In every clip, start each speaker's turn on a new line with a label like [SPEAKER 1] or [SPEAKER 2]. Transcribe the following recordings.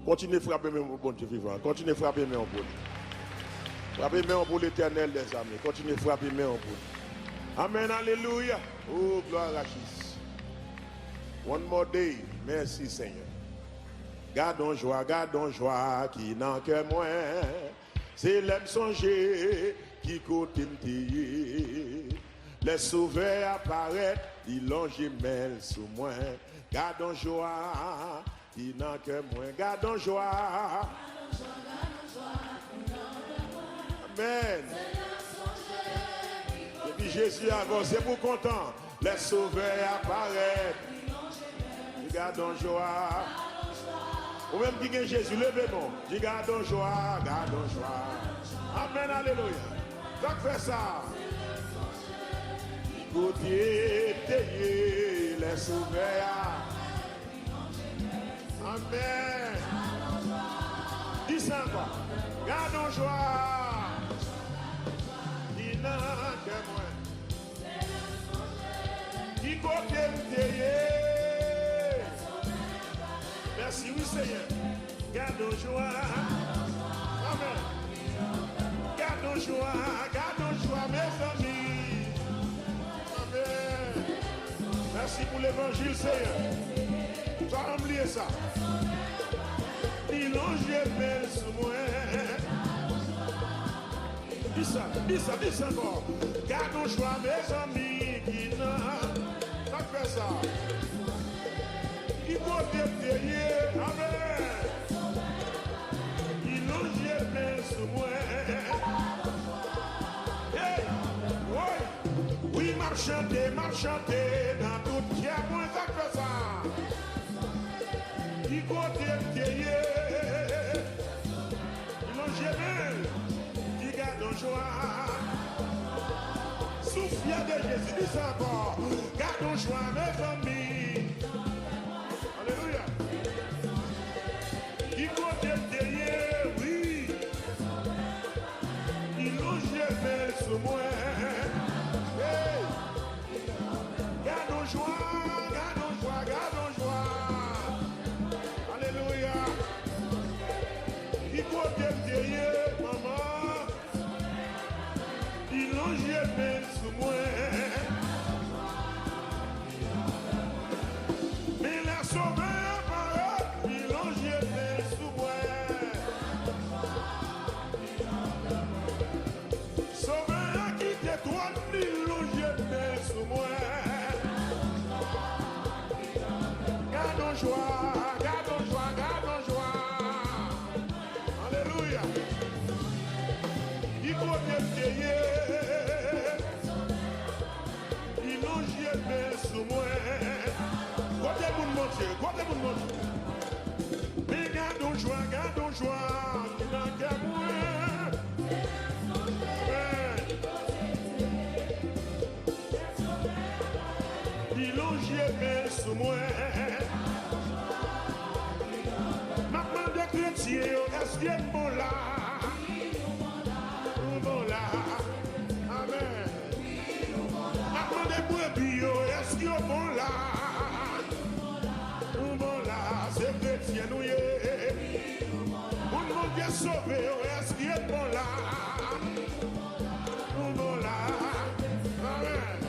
[SPEAKER 1] Continuez à frapper mes bon Dieu vivant. Continuez à frapper mes bon. Frappez mes pour l'éternel des amis. Continuez à frapper mes bon. Amen, alléluia. Oh, gloire à Jésus. One more day. Merci Seigneur. Gardons joie qui n'en que moins. C'est l'aime songer qui côté les sauveurs apparaître, ils l'ont gemelle sous moi. Gardons joie qui n'en que moins. Gardons joie. Amen. Et puis Jésus avance, c'est pour content. Les sauveurs apparaître. Gardons joie. Ou même qui est Jésus, levez-moi. Dis gardons joie, gardons joie. Amen, alléluia. Donc fais ça. Côté payé, les sauveurs. Amen. Dis ça encore. Gardons joie. Qui n'a que moi. Qui côté payé. Merci, oui, Seigneur. Gardons joie. Amen. Gardons joie, mes amis. Amen. Merci pour l'évangile, Seigneur. Tu vas oublier ça. Il l'ont jeté sur moi. Dis ça encore. Gardons joie, mes amis. Qui n'a pas fait ça. Il faut te payer, amen. Il l'ont jeté sur moi. Hey, oui, marchandez dans tout pierre, moi ça fait ça. Il faut te payer. Ils l'ont jeté. Il garde en joie. Souffle de Jésus, dis ça encore. Garde en joie, mes amis. Alléluia. Il faut te payer, oui. Il l'ont jeté sur moi. Hey. Gardons joie. Alléluia. Il faut te payer, maman. Ils l'ont jeté sur moi. Mais la sauveur apparaît, ils l'ont jeté sous moi. Sauveur qui t'étoile, ils l'ont jeté sous moi. Gardons joie. Alléluia. Il faut te payer. Ils l'ont jeté sous moi. Côté mon Dieu. Mais gardons joie, qui n'a qu'à moi. Ils l'ont jeté sous moi. Maman de chrétien, est-ce qu'il est bon là? Bon là. Amen. Maman de brebis, est-ce qu'il est bon là? C'est chrétien, nous y est. Mon monde est sauvé, est-ce qu'il est bon là? Bon là. Amen.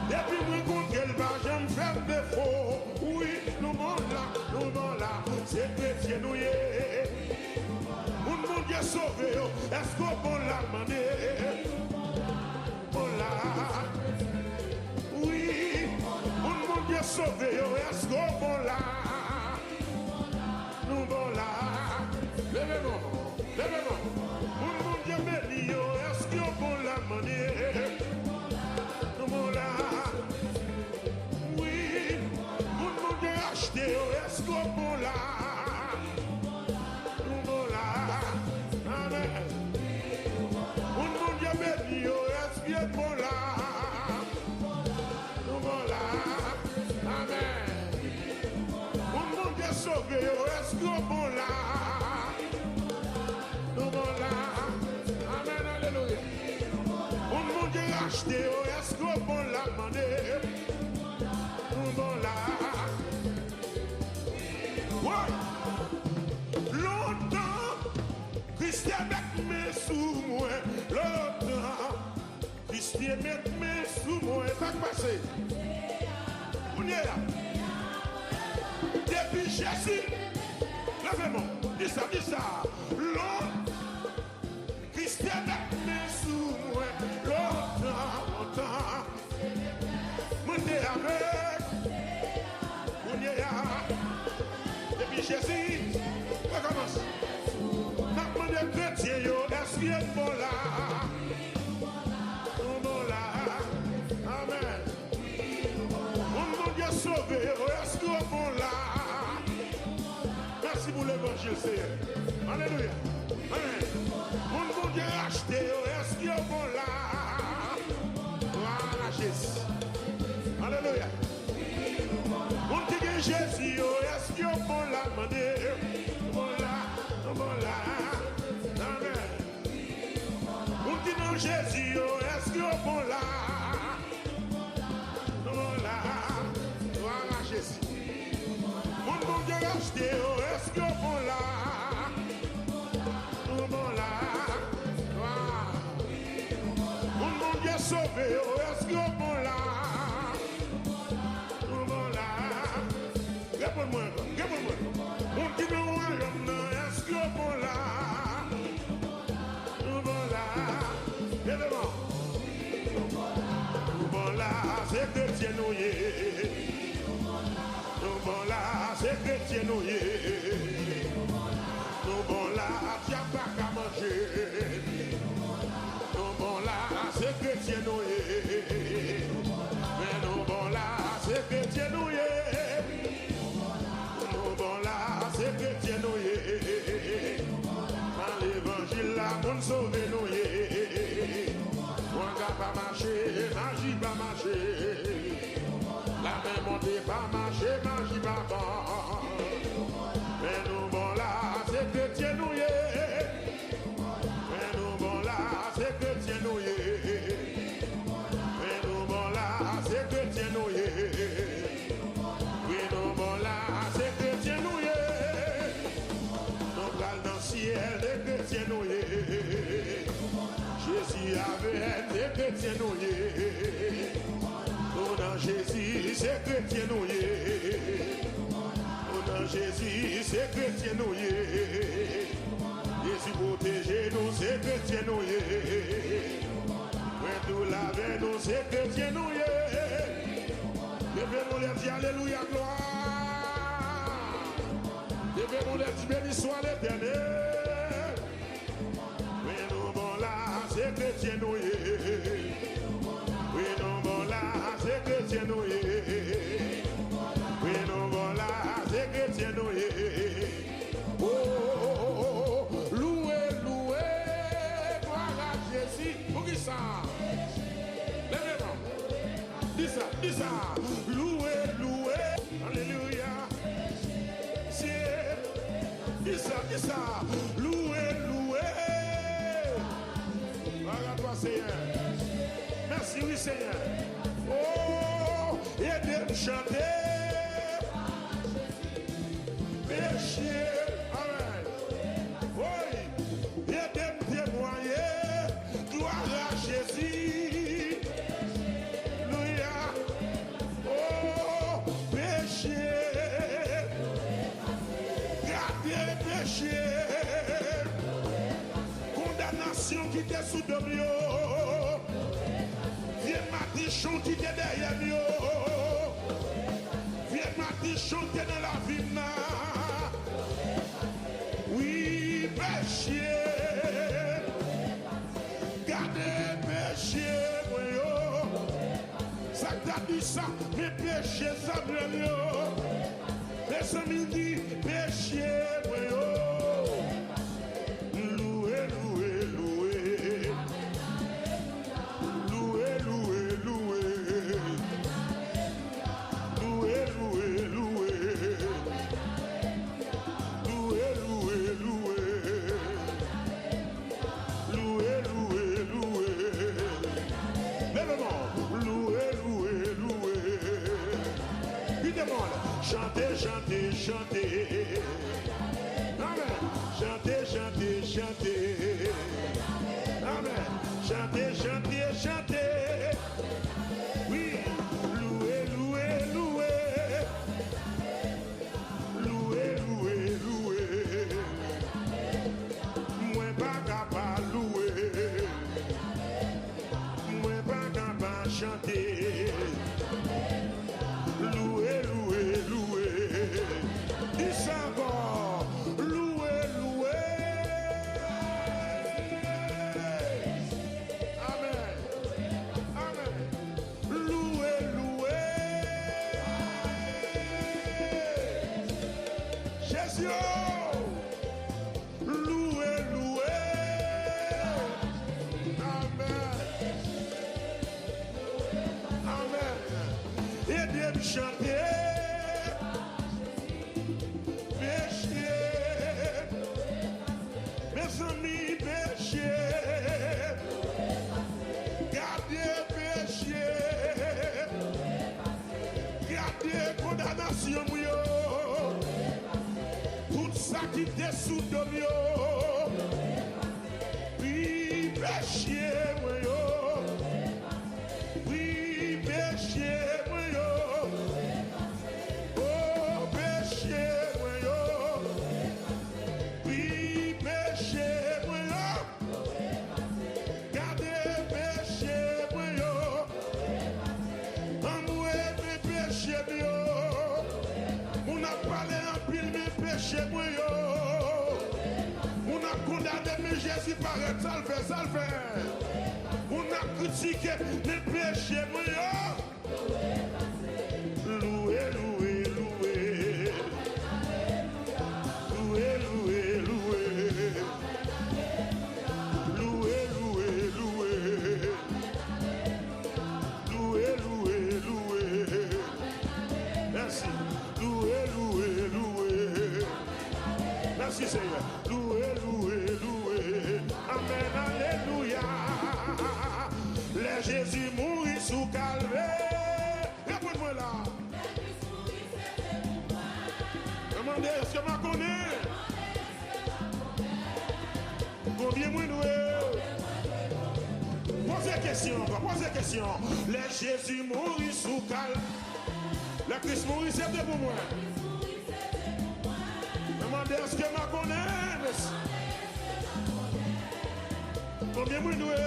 [SPEAKER 1] Depuis que nous quel va, j'aime faire défaut. Oui, nous bon là. C'est chrétien, nous y est. Mon monde est sauvé, est-ce qu'on bon là, mané? Bon là. Oui, mon monde est sauvé, est-ce qu'on bon là? Nous bon là. Levez-moi. Mon monde est béni, est-ce qu'on bon là, mané? Nous bon là. Oui, mon monde est acheté, est-ce qu'on bon là? Nous bon là. Amen. Mon monde est béni, est-ce qu'il est bon là? Nous bon là. Amen. Mon monde est sauvé, est-ce qu'il est bon là? Nous bon là. Amen, alléluia. Mon monde est acheté, est-ce qu'il est bon là, mané? Nous bon là. Ouais. Dieu met mes sous moi, et pas passé. On y est là. Depuis Jésus, levez-moi, dis ça, l'homme, Christian met mes sous moi, longtemps, montez avec, on y est là. Depuis Jésus, on commence. Maintenant, les chrétiens, est-ce qu'il est bon là? Bon là, amen. Mon Dieu sauvé, est-ce qu'il est bon là? Merci pour l'évangile, Seigneur. Alléluia. Amen. Mon Dieu racheté, est-ce qu'il est bon là? Voilà Jésus. Alléluia. Mon Dieu Jésus, est-ce qu'il est bon là? Bon là. Amen. On dit non Jésus, est-ce que bon là? Bon là. Voilà Jésus. Mon Dieu racheté, est-ce que bon là? Bon là. Voilà. Mon Dieu sauvé, est-ce que bon là? Bon là. Réponds-moi. On dit non royaume, est-ce que bon là? Bon là, c'est chrétien nous y bon là, c'est chrétien nous y bon là, tu n'as pas qu'à manger. Bon là, c'est chrétien nous y mais non bon là, c'est chrétien nous y bon là, c'est chrétien nous y dans l'évangile là, on sauve nous y pas marcher, magie pas marcher. La main montée pas marcher, magie pas bon. Mais nous bon là, c'est chrétien nous y mais nous bon là, c'est chrétien nous y mais nous bon là, c'est chrétien nous y oui, nous bon là, c'est chrétien nous y nous parlons dans le ciel, les chrétiens nous y Jésus avait des chrétiens nouillés. Oh dans Jésus, c'est chrétien nouillé. Oh dans Jésus, c'est chrétien nouillé. Jésus protégé nous, c'est chrétien nouillé. When tout laver nous, c'est chrétien nouillé. Devez-nous les dire alléluia, gloire. Devez-nous les dire béni soit l'Éternel. C'est chrétien nous y oui non bon là c'est chrétien nous y oui non bon là c'est chrétien nous y oh loué gloire à Jésus pour qui ça lèvez-moi dis ça loué alléluia c'est dis ça loué Seigneur. Merci, oui, Seigneur. Oh, aidez-nous chanter. Péché. Amen. Oui, aidez-nous témoigner. Gloire à Jésus. Alléluia. Oh, péché. Gardez le péché. Condamnation qui était sous domino. Chante qui est derrière nous. Viens Mati chanter dans la vie. Oui, péché. Gardez péché. Ça t'a dit ça, mais péché ça me mais ça me dit péché. Chantez. Amen. Chantez. Amen. Chantez. chanter. Louer, louer, louer. Dis ça encore. Louer, louer. Amen. Amen. Louer, louer. Jésus. Louer, louer. Amen. Amen. Aidez-moi chanter. Mes amis péchés, gardez péché, gardez condamnation, tout ça qui est sous de oui, péché, oui, péché, oh, péché, oui, péché, gardez péché, amoué mes péchés, on a parlé en pile mes péchés, on a condamné mes Jésus par un salvé, on a critiqué mes péchés, loué, loué, loué, loué, loué, loué. Loué, loué, loué. Loué, loué, loué. Merci. Loué, loué, loué. Merci Seigneur. Loué, loué, loué. Amen, alléluia. Les Jésus mourit sous calvaire. Réponds-moi là. Demandez, est-ce que je connais? Combien moi loué? Posez question encore, posez question. Les Jésus mourit sous calme. Le Christ mourit, c'était pour moi. Demandez est-ce que je connais? Combien moi loué?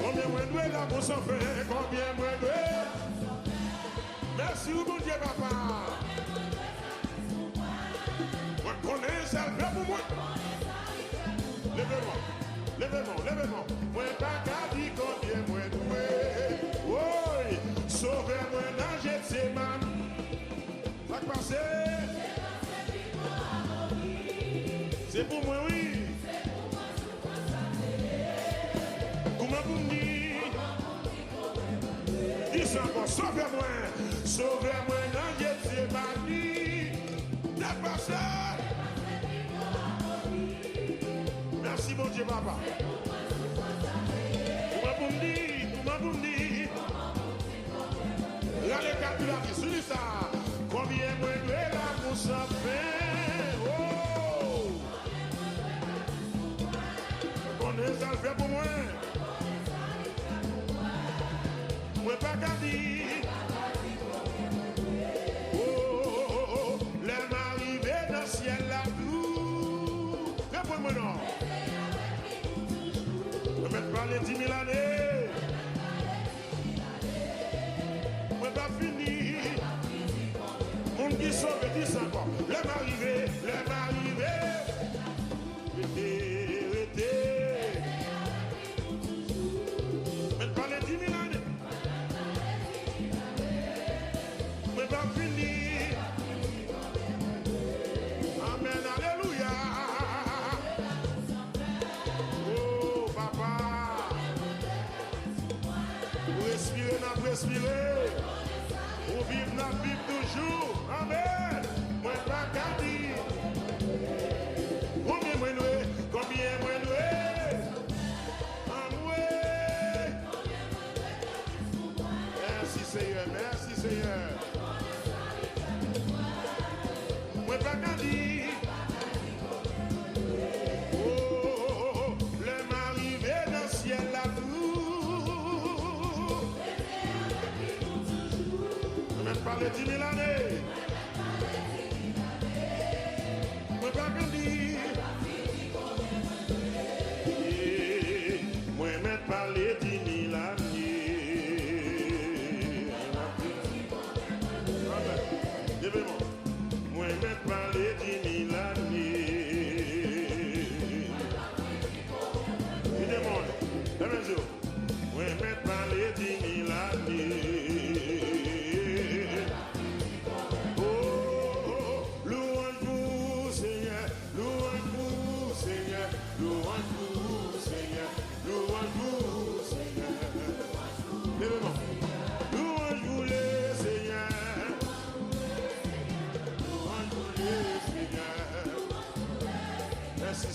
[SPEAKER 1] Combien moi loué l'amour sans fin? Combien moi loué? Merci bon Dieu papa. Moi connais ça fait pour moi. Levez-moi, levez-moi, levez-moi. Moi pas qu'à dire combien moi doué. Oui, sauvez-moi dans Gethsemane. Ça qui passe. C'est pour moi, oui. Comment vous me dites? Dis ça encore, sauvez-moi. Sauvez-moi dans Gethsemane. Ça qui passe. Merci mon Dieu papa. Comment vous me dites? Là les calculatrices, sur ça. Combien moi de l'amour sans fin? Oh! On est ça le fait pour moi. Moi pas qu'à dire. Oh, l'aime arrivé dans le ciel la gloire. Réponds-moi non. Je vais te parler 10 000 années. Moi pas fini. Mon qui sauve, dis ça encore. L'aime arrivé. Je vais te parler 10 000 années. Moi pas fini. Amen, alléluia. Oh papa. Vous respirez, n'a pas respiré. Vous vivez, n'a vivre toujours. Amen. Moi pas qu'à dire. Combien moi loué? Combien moi loué? Amoué. Merci Seigneur, merci Seigneur. Moi pas qu'à dire. Oh, l'aime arrivé dans le ciel la gloire. Je vais te parler 10 000 années. Moi pas qu'à dire. Moi vais te parler 10 000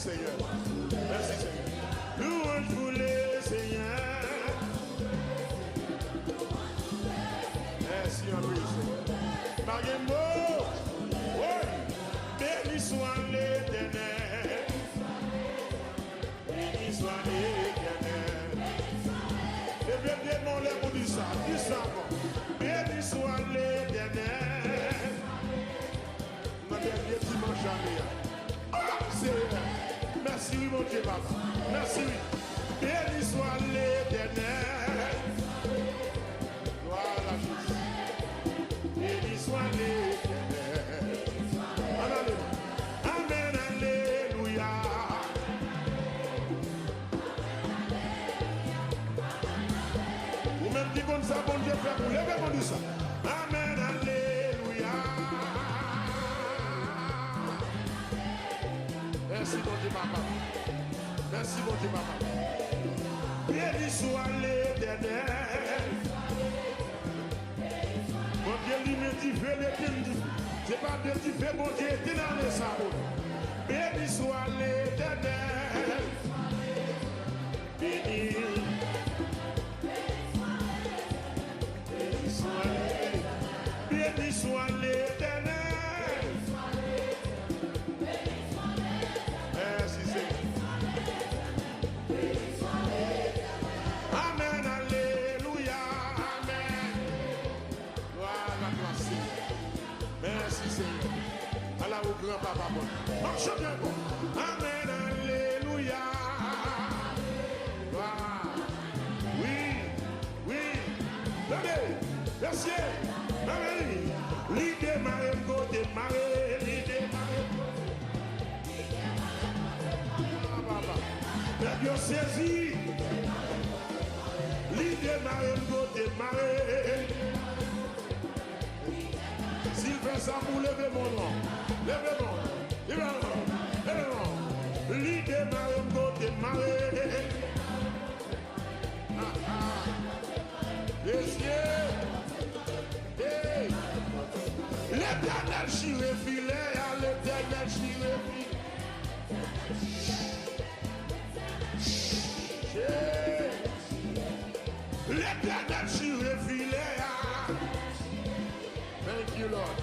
[SPEAKER 1] Seigneur. Merci Seigneur. Louange pour les Seigneurs. Merci un peu Seigneur. Marie-Mo. Oui. Béni soit l'Éternel. Béni soit l'Éternel. Et bien mon lèvre pour dire ça. Dis ça bon. Béni soit l'Éternel. Mon dernier dimanche à merci, oui, mon Dieu, papa. Merci, oui. Béni soit l'Éternel. Gloire à Jésus. Béni soit l'Éternel. Amen, alléluia. Vous-même qui comme ça, bon Dieu, frère, vous levez-moi du ça. Amen, alléluia. Merci mon Dieu papa. Merci mon Dieu papa. Béni soit l'Éternel. Mon Dieu lui me dit fais l'éternel. C'est pas de dit fais mon Dieu t'es dans les sabots. Béni soit l'Éternel. Béni. Béni soit l'Éternel. Amen, alléluia, amen. Gloire à toi, Seigneur. Merci, Seigneur. Allah au grand papa, bon. Marche bien, bon. Amen, alléluia. Gloire. Oui, oui. Donnez, merci. Amen. L'idée m'a démarré, l'idée m'a Dieu saisi, l'idée m'a démarré. S'il fait ça pour lever mon nom, levez mon nom, levez mon nom, levez mon nom. L'idée m'a démarré. Les cieux, l'éternel chiré filet, l'éternel chiré filet. L'éternel chiré filet. Thank you, Lord.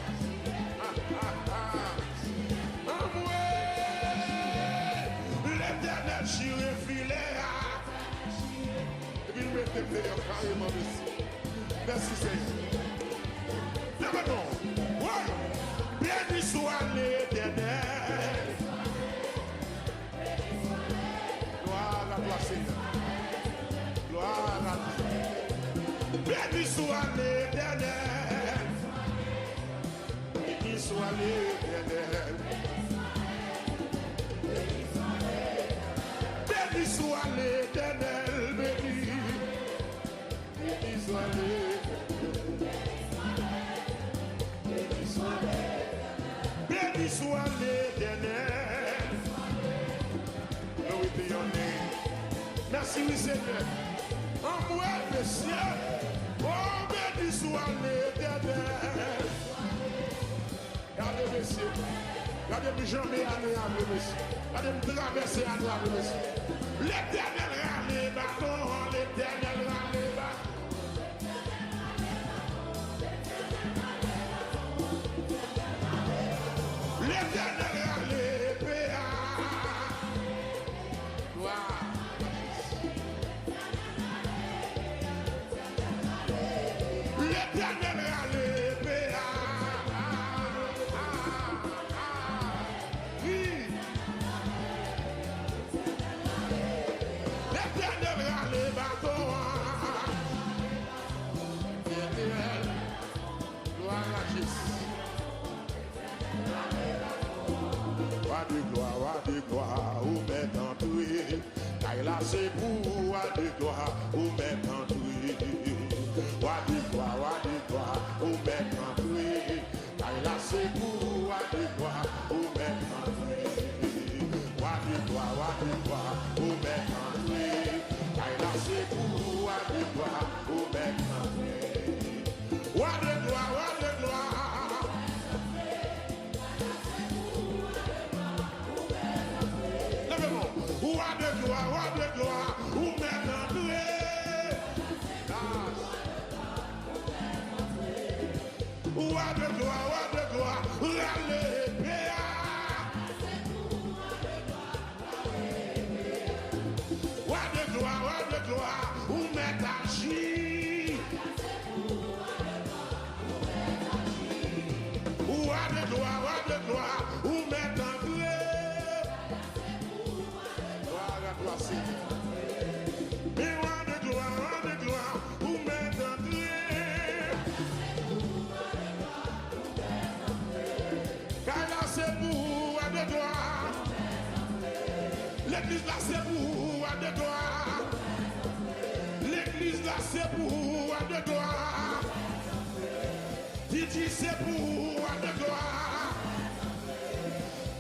[SPEAKER 1] L'éternel chiré filet. Et puis, nous mettons carrément ici. Merci, Seigneur. Maintenant, ouais. Béni soit l'Éternel. Gloire à toi, Seigneur. Gloire à Dieu. Béni soit l'Éternel. Béni soit l'Éternel. Béni soit l'Éternel. Béni. Béni soit l'Éternel. Béni soit l'Éternel. Glory to your name. Merci, oui, Seigneur. En moi, le ciel. Oh, béni soit l'Éternel. Regardez, messieurs. Regardez, jamais aller avec monsieur. Regardez, traverser aller avec monsieur. L'Éternel râle, bâton. L'Éternel râle, bâton. L'Éternel râle, péa. Gloire. L'éternel râle, péa. Oui. L'éternel râle, bâton. Gloire à Jésus. Wa de gloire, ou maintenant tout est. Car là c'est pour wa de gloire, ou maintenant tout est. Wa de gloire, ou maintenant tout est. Car là c'est pour wa de gloire, ou maintenant tout est. Wa de gloire, ou maintenant tout est. Car là c'est pour wa de gloire, ou maintenant tout est. Wa de gloire, wa de gloire. L'église là c'est pour à de gloire. L'église là c'est pour à de gloire. Titi c'est pour à de gloire.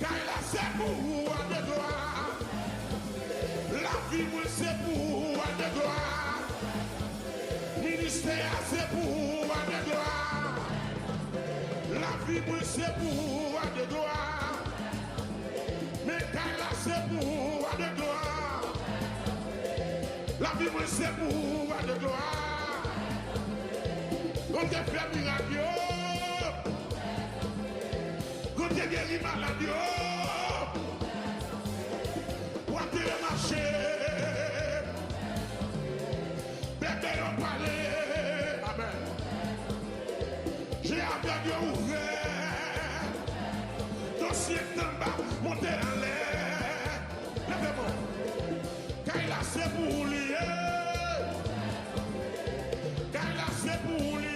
[SPEAKER 1] Kaila c'est pour à de gloire. La vie moi c'est pour à de gloire. Ministère c'est pour à de gloire. La vie moi c'est pour à de gloire. Mais Kaila c'est pour à de gloire. La vie moi c'est pour à de gloire. Quand tu fais miracle, quand tu guéris maladie, quand tu marché, bébé on parler, amen. J'ai aveugle ouvert, dossier d'en bas, monter en l'air. Lèvez-moi, car il a c'est pour lier, car il a c'est pour lier.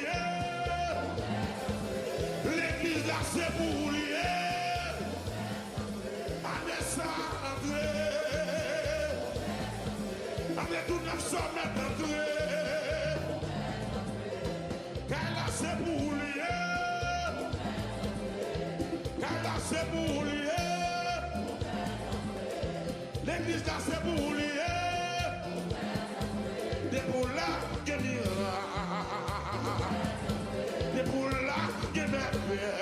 [SPEAKER 1] L'église là c'est pour lier. Avec ça, André. Avec tout 900 mètres d'entrée. Car là c'est pour lier. Car là c'est pour lier. L'église là c'est pour lier. Des pour là, que des pour là, que merveille.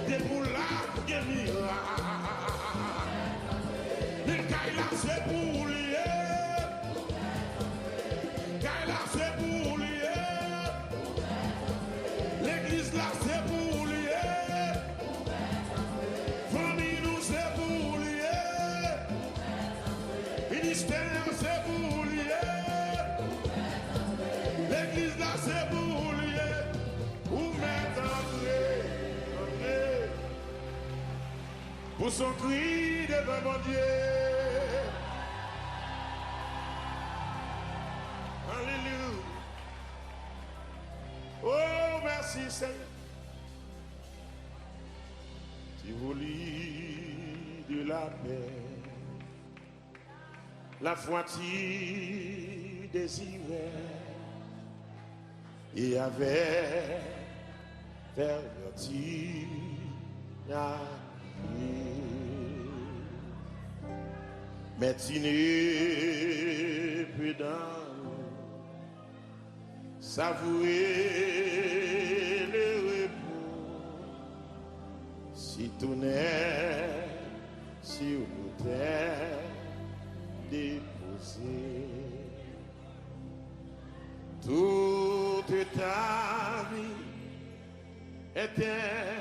[SPEAKER 1] Des pour là, que miracle. Les Kaila c'est pour lier. Kaila c'est pour lier. L'église là c'est pour lier. Famille nous c'est pour lier. Ministère c'est pour lier. L'église là c'est pour lier. Où mettre André, pour son cri devant mon Dieu. Alléluia. Oh, merci Seigneur. Tu volis de la paix, la foi t'y désirait, et avec fermeté la mais tu n'es plus dans savourer le repos si tout n'est sur nos terres déposé. Toute ta vie était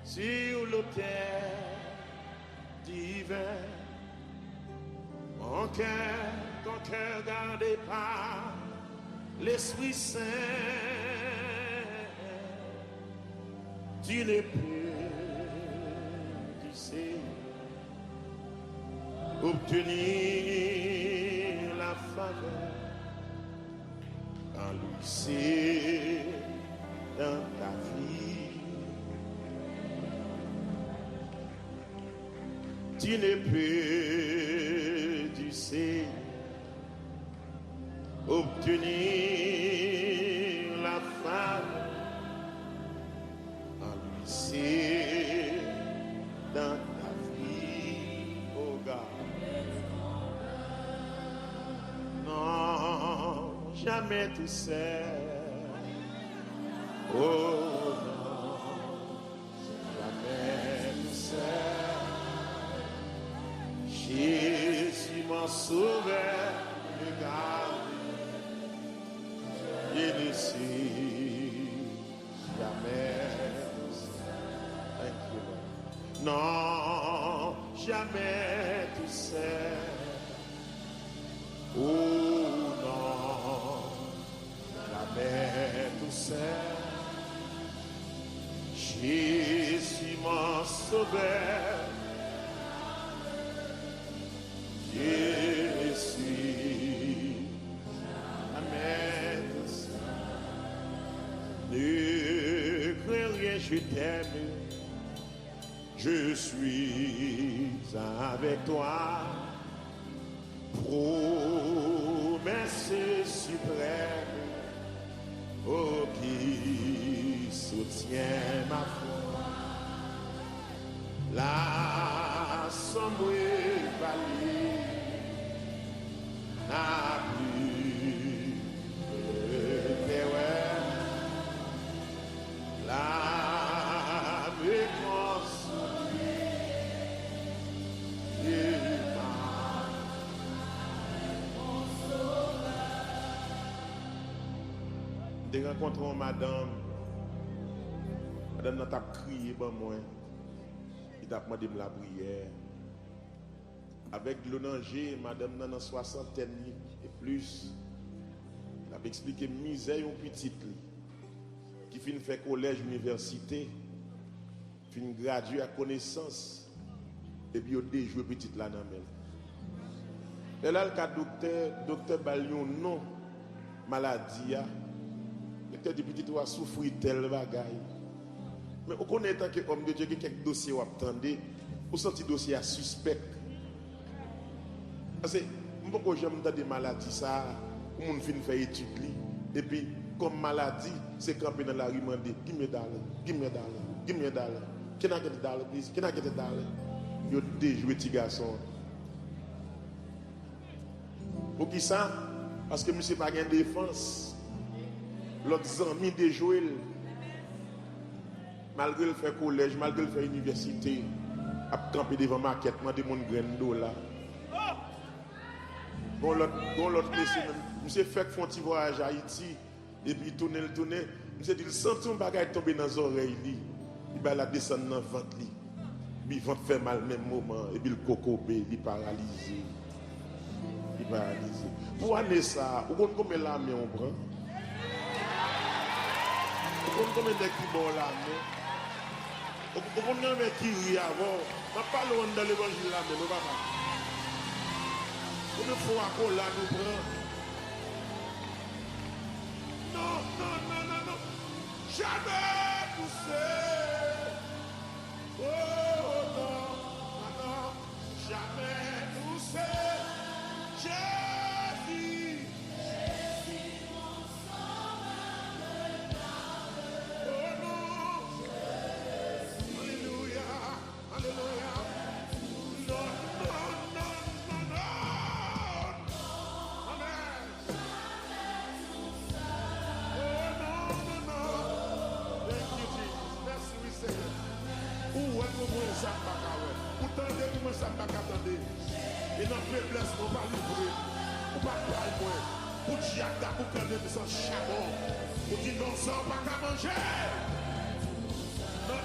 [SPEAKER 1] sur l'autel divin. Ton cœur gardé par l'Esprit Saint, tu n'es plus, tu sais, obtenir la faveur en lui c'est dans ta vie. Tu n'es plus, tu sais, obtenir la femme en lui c'est dans ta vie, oh God. Non, jamais tu sais, oh non, jamais tu sais. Jésus m'a sauvé, regarde, il ne sait jamais. Thank you, Lord. Non, jamais tu sais. Oh non, jamais tu sais. Jésus m'a sauvé. Je suis, amen. Ne crains rien, je t'aime, Je suis avec toi, promesse suprême, oh, qui soutient ma foi. L'assemblée valide n'a plus de terreur. La réponse est ma de rencontrer madame n'a pas crié pour moi. Il a demandé la prière. Avec l'onanger, madame dans la soixantaine et plus, il a expliqué misère au petit qui finit fait collège, université, finit graduer à connaissance, et puis il a déjoué petit là dans le. Et là, le cas docteur Balion, non, maladie, le docteur dit petit doit souffrir tel bagaille. Mais on connaît tant que homme de Dieu, quelques dossiers ou attendez, ou senti dossier à suspect. Parce que, pourquoi j'aime des maladies, ça, où on finit faire étude, et puis, comme maladie, c'est camper dans la rue, demander, give me dollar, give me dollar, give me dollar. Can I get a dollar, please? Can I get a dollar? Yo déjoué petit garçon. Pour qui ça? Parce que monsieur pas gain défense. L'autre ami déjoué. Malgré le fait collège, malgré le fait université, à camper devant maquette, demander mon grain dollar. Bon l'autre monsieur, monsieur fait un petit voyage à Haïti, et puis tourner, monsieur dit, il sent son bagage tomber dans les oreilles, il va la descendre dans le ventre, puis le ventre fait mal au même moment, et puis le cocobé, il est paralysé. Pour aller ça, vous comprenez combien la main on prend? Vous comprenez combien de qui bon la main? Vous comprenez combien qui rit avant? Je ne parle pas dans l'évangile là, mais nous ne pas. Vous ne faut pas là nous prend. Non. Jamais pousser. Oh non. Jamais pousser. Jésus. Mon sauveur oh non. Alléluia. Et dans la faiblesse, on va livrer. On va pas moins. Pour Diada, pour qu'on ait son charbon. Pour dire non, ça, on va pas manger. Non.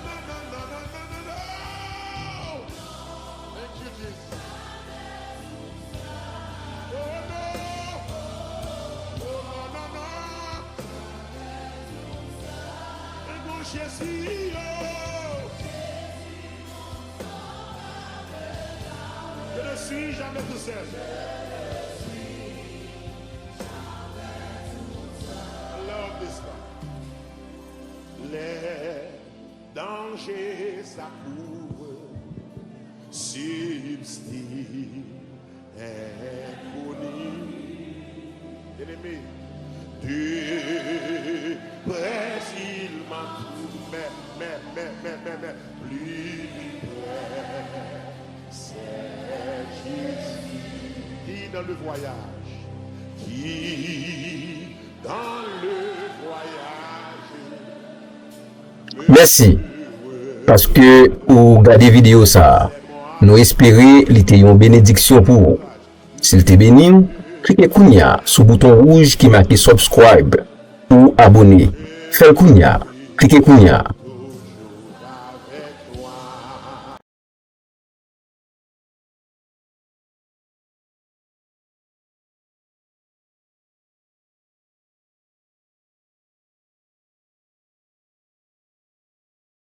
[SPEAKER 1] Thank you, Jesus. Oh non. Et mon Jésus, je ne suis jamais tout seul. I love this one. Les dangers s'accourent, substile, inconnu. Bien-aimé, de près il m'a tout, mais, plus près. C'est Jésus qui dans le voyage,
[SPEAKER 2] Merci. Parce que vous regardez vidéo ça, nous espérons l'été une bénédiction pour vous. S'il te béni, cliquez kounya sur le bouton rouge qui marque subscribe ou abonner. Faites kounya, cliquez kounya.